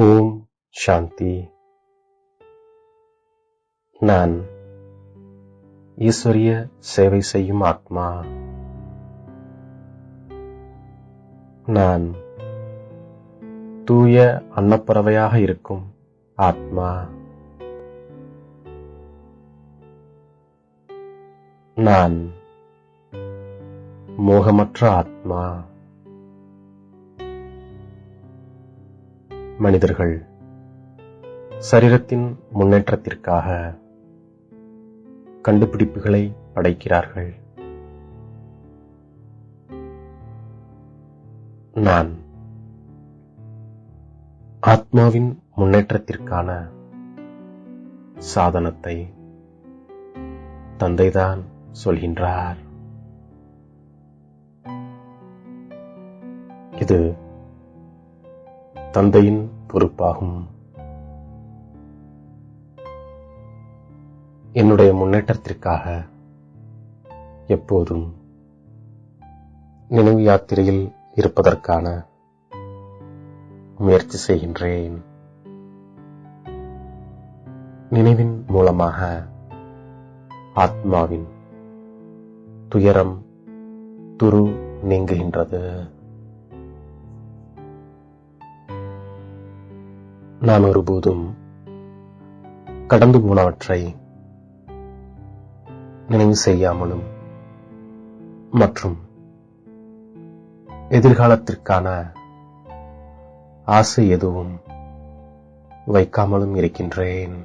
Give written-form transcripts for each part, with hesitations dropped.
ஓம் சாந்தி. நான் ஈஸ்வரிய சேவை செய்யும் ஆத்மா. நான் தூய அன்னப்பறவையாக இருக்கும் ஆத்மா. நான் மோகமற்ற ஆத்மா. மனிதர்கள் சரீரத்தின் முன்னேற்றத்திற்காக கண்டுபிடிப்புகளை படைக்கிறார்கள். நான் ஆத்மாவின் முன்னேற்றத்திற்கான சாதனத்தை தந்தைதான் சொல்கின்றார். இது தந்தையின் பொறுப்பாகும். என்னுடைய முன்னேற்றத்திற்காக எப்போதும் நினைவு யாத்திரையில் இருப்பதற்கான முயற்சி செய்கின்றேன். நினைவின் மூலமாக ஆத்மாவின் துயரம் துரு நீங்குகின்றது. நான் ஒருபோதும் கடந்து போனவற்றை நினைவு செய்யாமலும் மற்றும் எதிர்காலத்திற்கான ஆசை எதுவும் வைக்காமலும் இருக்கின்றேன்.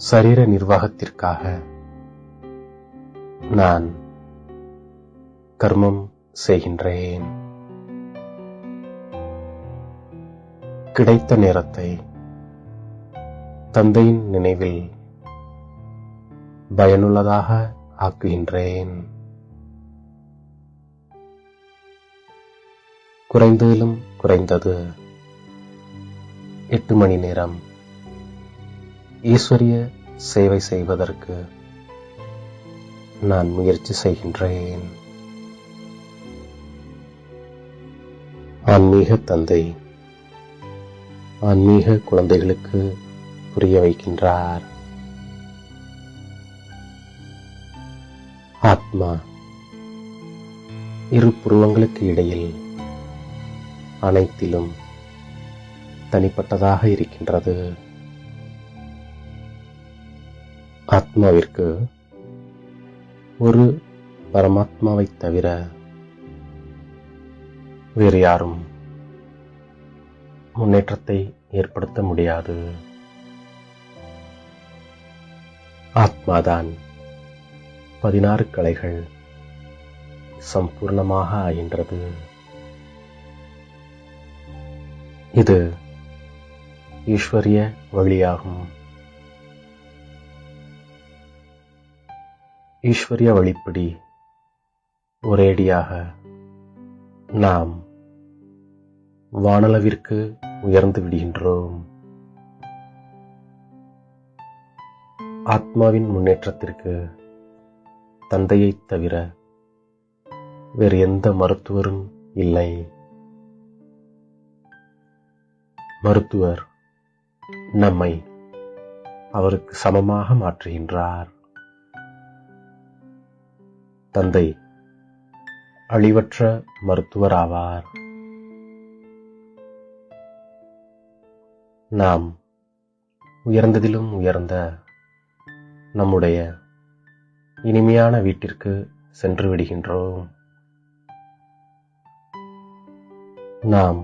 சரீர நிர்வாகத்திற்காக நான் கர்மம் செய்கின்றேன். கிடைத்த நேரத்தை தந்தையின் நினைவில் பயனுள்ளதாக ஆக்குகின்றேன். குறைந்ததிலும் குறைந்தது 8 மணி நேரம் ஈஸ்வரிய சேவை செய்வதற்கு நான் முயற்சி செய்கின்றேன். ஆன்மீக தந்தை ஆன்மீக குழந்தைகளுக்கு புரிய வைக்கின்றார். ஆத்மா இரு புருவங்களுக்கு இடையில் அனைத்திலும் தனிப்பட்டதாக இருக்கின்றது. ஆத்மாவிற்கு ஒரு பரமாத்மாவை தவிர வேறு யாரும் முன்னேற்றத்தை ஏற்படுத்த முடியாது. ஆத்மாதான் 16 கலைகள் சம்பூர்ணமாக ஆகின்றது. இது ஈஸ்வரிய வழியாகும். ஈஸ்வரிய வழிப்படி ஒரேடியாக நாம் வானளவிற்கு உயர்ந்து விடுகின்றோம். ஆத்மாவின் முன்னேற்றத்திற்கு தந்தையைத் தவிர வேறு எந்த மருத்துவரும் இல்லை. மருத்துவர் நம்மை அவருக்கு சமமாக மாற்றுகின்றார். தந்தை அழிவற்ற மருத்துவர் ஆவார். நாம் உயர்ந்ததிலும் உயர்ந்த நம்முடைய இனிமையான வீட்டிற்கு சென்று விடுகின்றோம். நாம்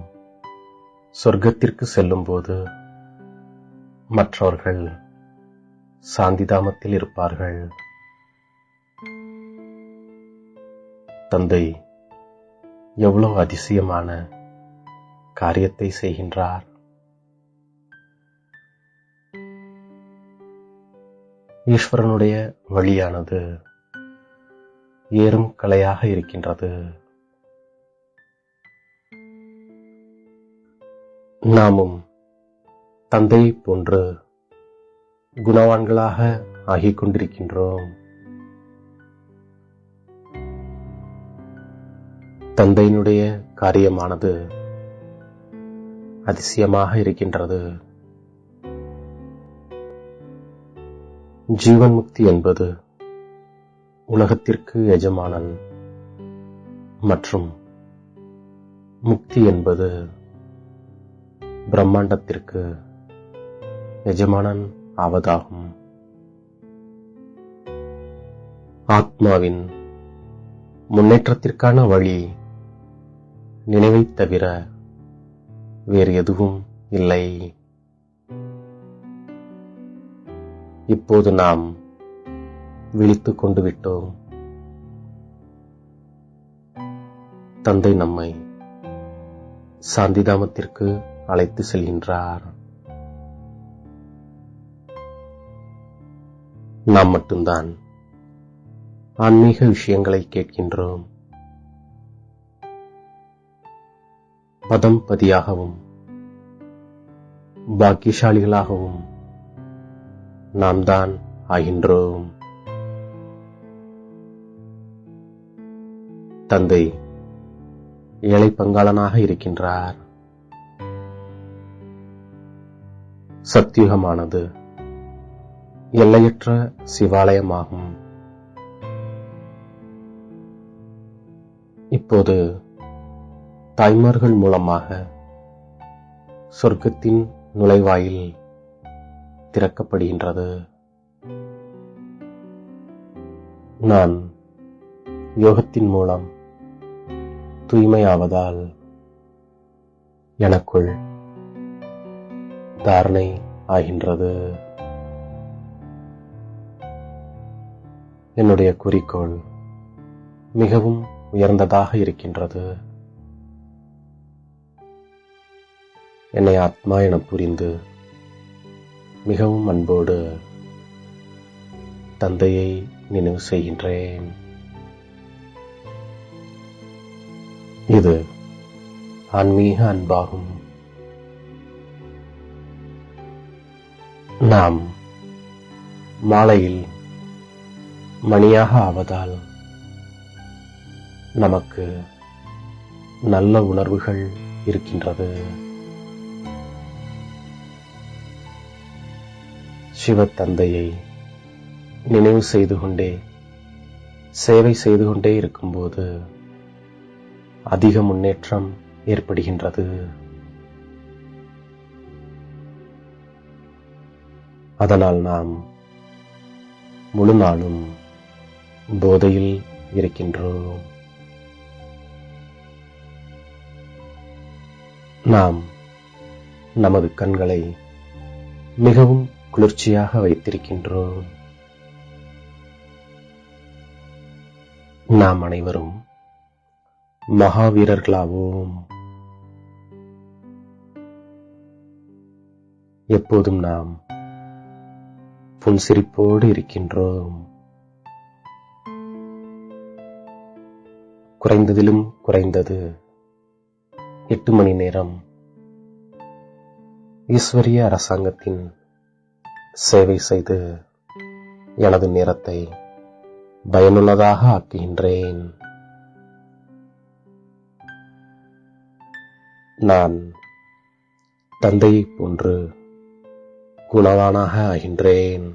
சொர்க்கத்திற்கு செல்லும்போது மற்றவர்கள் சாந்திதாமத்தில் இருப்பார்கள். தந்தை எவ்வளவு அதிசயமான காரியத்தை செய்கின்றார். ஈஸ்வரனுடைய வழியானது ஏறும் கலையாக இருக்கின்றது. நாமும் தந்தையை போன்று குணவான்களாக ஆகிக் கொண்டிருக்கின்றோம். தந்தையினுடைய காரியமானது அதிசயமாக இருக்கின்றது. ஜீவன் முக்தி என்பது உலகத்திற்கு எஜமானன் மற்றும் முக்தி என்பது பிரம்மாண்டத்திற்கு எஜமானன் ஆவதாகும். ஆத்மாவின் முன்னேற்றத்திற்கான வழி நினைவைத் தவிர வேறு எதுவும் இல்லை. இப்போது நாம் விழித்துக் கொண்டு விட்டோம். தந்தை நம்மை சாந்திதாமத்திற்கு அழைத்து செல்கின்றார். நாம் மட்டும்தான் ஆன்மீக விஷயங்களை கேட்கின்றோம். பதம்பதியாகவும் பாக்கியசாலிகளாகவும் நாம் தான் ஆகின்றோம். தந்தை ஏழை பங்காளனாக இருக்கின்றார். சத்யுகமானது எல்லையற்ற சிவாலயமாகும். இப்போது தாய்மார்கள் மூலமாக சொர்க்கத்தின் நுழைவாயில் திறக்கப்படுகின்றது. நான் யோகத்தின் மூலம் தூய்மையாவதால் எனக்குள் தாரணை ஆகின்றது. என்னுடைய குறிக்கோள் மிகவும் உயர்ந்ததாக இருக்கின்றது. என்னை ஆத்மா என புரிந்து மிகவும் அன்போடு தந்தையை நினைவு செய்கின்றேன். இது ஆன்மீக அன்பாகும். நாம் மாலையில் மணியாக ஆவதால் நமக்கு நல்ல உணர்வுகள் இருக்கின்றது. சிவ தந்தையை நினைவு செய்து கொண்டே சேவை செய்து கொண்டே இருக்கும்போது அதிக முன்னேற்றம் ஏற்படுகின்றது. அதனால் நாம் முழு நாளும் போதையில் இருக்கின்றோம். நாம் நமது கண்களை மிகவும் குளிர்ச்சியாக வைத்திருக்கின்றோம். நாம் அனைவரும் மகாவீரர்களாவோம். எப்போதும் நாம் புன்சிரிப்போடு இருக்கின்றோம். குறைந்ததிலும் குறைந்தது 8 மணி நேரம் ஈஸ்வரிய அரசாங்கத்தின் சேவை செய்து எனது நேரத்தை பயனுள்ளதாக ஆக்குகின்றேன். நான் தந்தையைப் போன்று குணவானாக ஆகின்றேன்.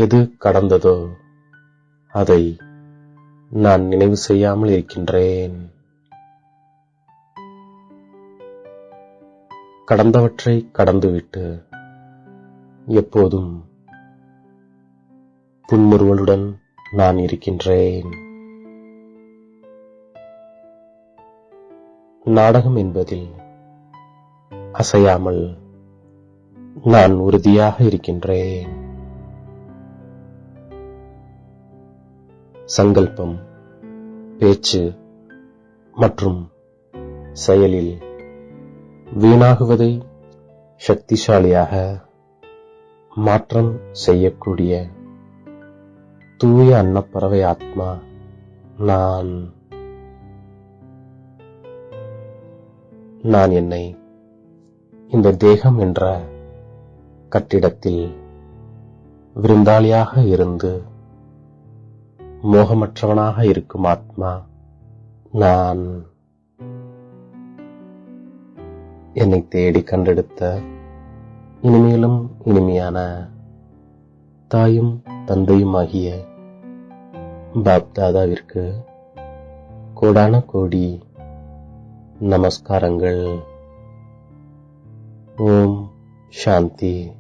எது கடந்ததோ அதை நான் நினைவு செய்யாமல் இருக்கின்றேன். கடந்தவற்றை கடந்துவிட்டு எப்போதும் புன்முறுவலுடன் நான் இருக்கின்றேன். நாடகம் என்பதில் அசையாமல் நான் உறுதியாக இருக்கின்றேன். சங்கல்பம், பேச்சு மற்றும் செயலில் வீணாகுவதை சக்திசாலியாக மாற்றம் செய்யக்கூடிய தூய அன்னப்பறவை ஆத்மா நான் என்னை இந்த தேகம் என்ற கட்டிடத்தில் விருந்தாளியாக இருந்து மோகமற்றவனாக இருக்கும் ஆத்மா நான் என்னை தேடி கண்டெடுத்த இனிமேலும் இனிமையான தாயும் தந்தையுமாகிய பாப்தாதாவிற்கு கோடான கோடி நமஸ்காரங்கள். ஓம் சாந்தி.